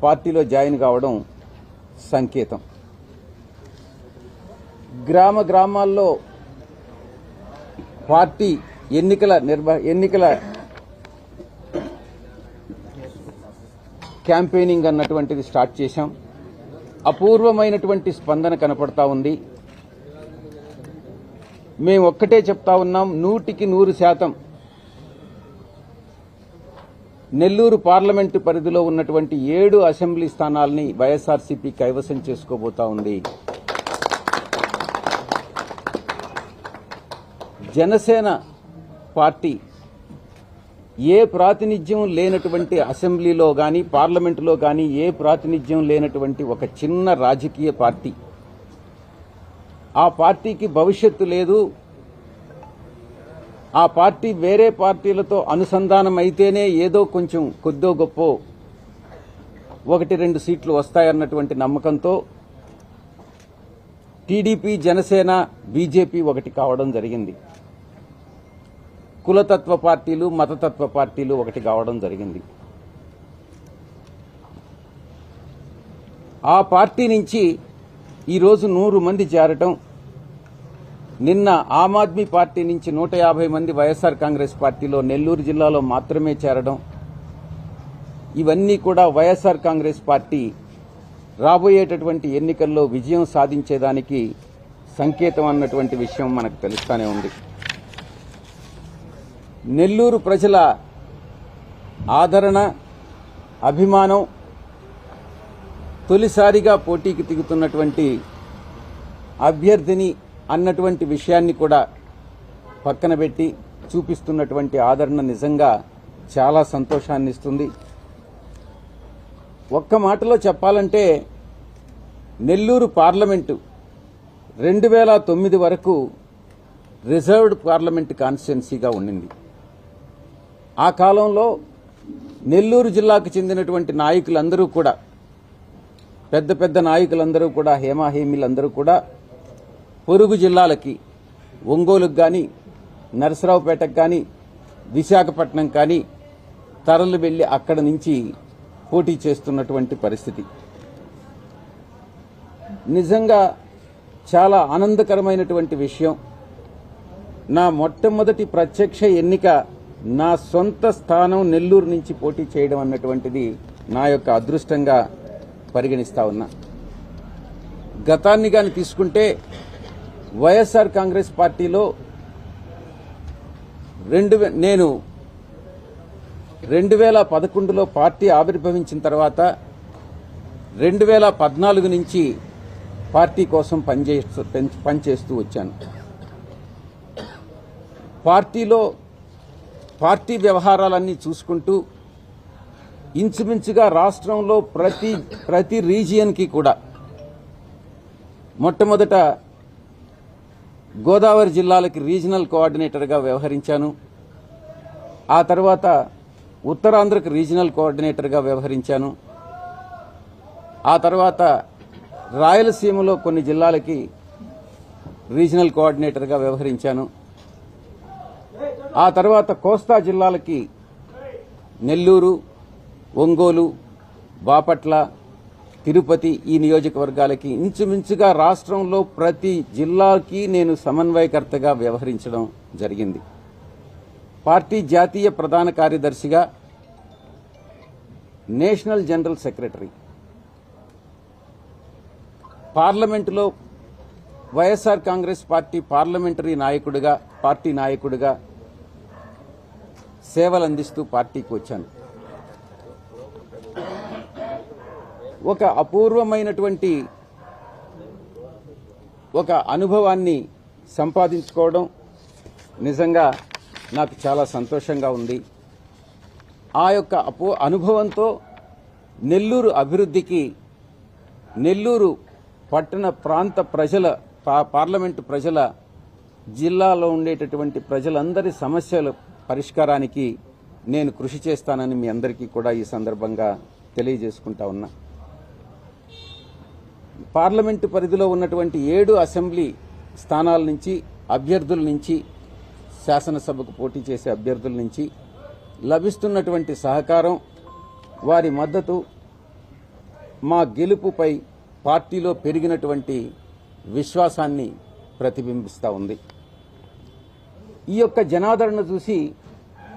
పార్టీలో జాయిన్ కావడం సంకేతం. గ్రామాల్లో పార్టీ ఎన్నికల క్యాంపెయినింగ్ అన్నటువంటిది స్టార్ట్ చేశాం. అపూర్వమైనటువంటి స్పందన కనపడతా ఉంది. మేము ఒక్కటే చెప్తా ఉన్నాం, 100% నెల్లూరు పార్లమెంటు పరిధిలో ఉన్నటువంటి 7 అసెంబ్లీ స్థానాల్ని వైఎస్ఆర్సీపీ కైవసం చేసుకోబోతా ఉంది. జనసేన పార్టీ ఏ ప్రాతినిధ్యం లేనటువంటి అసెంబ్లీలో గాని పార్లమెంటులో గాని ఏ ప్రాతినిధ్యం లేనటువంటి ఒక చిన్న రాజకీయ పార్టీ. ఆ పార్టీకి భవిష్యత్తు లేదు. ఆ పార్టీ వేరే పార్టీలతో అనుసంధానం అయితేనే ఏదో కొంచెం కొద్దో గొప్పో 1-2 సీట్లు వస్తాయన్నటువంటి నమ్మకంతో టీడీపీ, జనసేన, బీజేపీ ఒకటి కావడం జరిగింది. కులతత్వ పార్టీలు, మతతత్వ పార్టీలు ఒకటి కావడం జరిగింది. ఆ పార్టీ నుంచి ఈరోజు 100 మంది చేరటం, నిన్న ఆమ్ ఆద్మీ పార్టీ నుంచి 150 మంది వైఎస్ఆర్ కాంగ్రెస్ పార్టీలో నెల్లూరు జిల్లాలో మాత్రమే చేరడం, ఇవన్నీ కూడా వైఎస్ఆర్ కాంగ్రెస్ పార్టీ రాబోయేటటువంటి ఎన్నికల్లో విజయం సాధించేదానికి సంకేతం అన్నటువంటి విషయం మనకు తెలుస్తూనే ఉంది. నెల్లూరు ప్రజల ఆదరణ, అభిమానం, తొలిసారిగా పోటీకి దిగుతున్నటువంటి అభ్యర్థిని అన్నటువంటి విషయాన్ని కూడా పక్కన పెట్టి చూపిస్తున్నటువంటి ఆదరణ నిజంగా చాలా సంతోషాన్ని ఇస్తుంది. ఒక్క మాటలో చెప్పాలంటే నెల్లూరు పార్లమెంటు 2009 వరకు రిజర్వ్డ్ పార్లమెంటు కాన్స్టిట్యున్సీగా ఉండింది. ఆ కాలంలో నెల్లూరు జిల్లాకు చెందినటువంటి నాయకులందరూ కూడా, పెద్ద నాయకులందరూ కూడా, హేమాహేమీలందరూ కూడా పొరుగు జిల్లాలకి, ఒంగోలుకు కానీ, నరసరావుపేటకు కానీ, విశాఖపట్నం కానీ తరలి వెళ్లి అక్కడ నుంచి పోటీ చేస్తున్నటువంటి పరిస్థితి. నిజంగా చాలా ఆనందకరమైనటువంటి విషయం. నా మొట్టమొదటి ప్రత్యక్ష ఎన్నిక నా సొంత స్థానం నెల్లూరు నుంచి పోటీ చేయడం అన్నటువంటిది నా యొక్క అదృష్టంగా పరిగణిస్తా ఉన్నా. గతాన్ని గాని తీసుకుంటే వైఎస్ఆర్ కాంగ్రెస్ పార్టీలో నేను 2011లో పార్టీ ఆవిర్భవించిన తర్వాత 2014 నుంచి పార్టీ కోసం పనిచేస్తూ వచ్చాను. పార్టీ వ్యవహారాలన్నీ చూసుకుంటూ ఇంచుమించుగా రాష్ట్రంలో ప్రతి రీజియన్కి కూడా మొట్టమొదట గోదావరి జిల్లాలకి రీజనల్ కోఆర్డినేటర్గా వ్యవహరించాను. ఆ తర్వాత ఉత్తరాంధ్రకు రీజనల్ కోఆర్డినేటర్గా వ్యవహరించాను. ఆ తర్వాత రాయలసీమలో కొన్ని జిల్లాలకి రీజనల్ కోఆర్డినేటర్గా వ్యవహరించాను. ఆ తర్వాత కోస్తా జిల్లాలకి నెల్లూరు, ఒంగోలు, బాపట్ల, తిరుపతి ఈ నియోజకవర్గాలకి ఇంచుమించుగా రాష్ట్రంలో ప్రతి జిల్లాకి నేను సమన్వయకర్తగా వ్యవహరించడం జరిగింది. పార్టీ జాతీయ ప్రధాన కార్యదర్శిగా, నేషనల్ జనరల్ సెక్రటరీ, పార్లమెంటులో వైఎస్ఆర్ కాంగ్రెస్ పార్టీ పార్లమెంటరీ నాయకుడిగా, పార్టీ నాయకుడిగా సేవలందిస్తూ పార్టీకి వచ్చాను. ఒక అపూర్వమైనటువంటి ఒక అనుభవాన్ని సంపాదించుకోవడం నిజంగా నాకు చాలా సంతోషంగా ఉంది. ఆ యొక్క అనుభవంతో నెల్లూరు అభివృద్ధికి, నెల్లూరు పట్టణ ప్రాంత ప్రజల, పార్లమెంటు ప్రజల, జిల్లాలో ఉండేటటువంటి ప్రజలందరి సమస్యల పరిష్కారానికి నేను కృషి చేస్తానని మీ అందరికీ కూడా ఈ సందర్భంగా తెలియజేసుకుంటా ఉన్నా. పార్లమెంటు పరిధిలో ఉన్నటువంటి 7 అసెంబ్లీ స్థానాల నుంచి, అభ్యర్థుల నుంచి, శాసనసభకు పోటీ చేసే అభ్యర్థుల నుంచి లభిస్తున్నటువంటి సహకారం, వారి మద్దతు మా గెలుపుపై పార్టీలో పెరిగినటువంటి విశ్వాసాన్ని ప్రతిబింబిస్తూ ఉంది. ఈ యొక్క జనాదరణ చూసి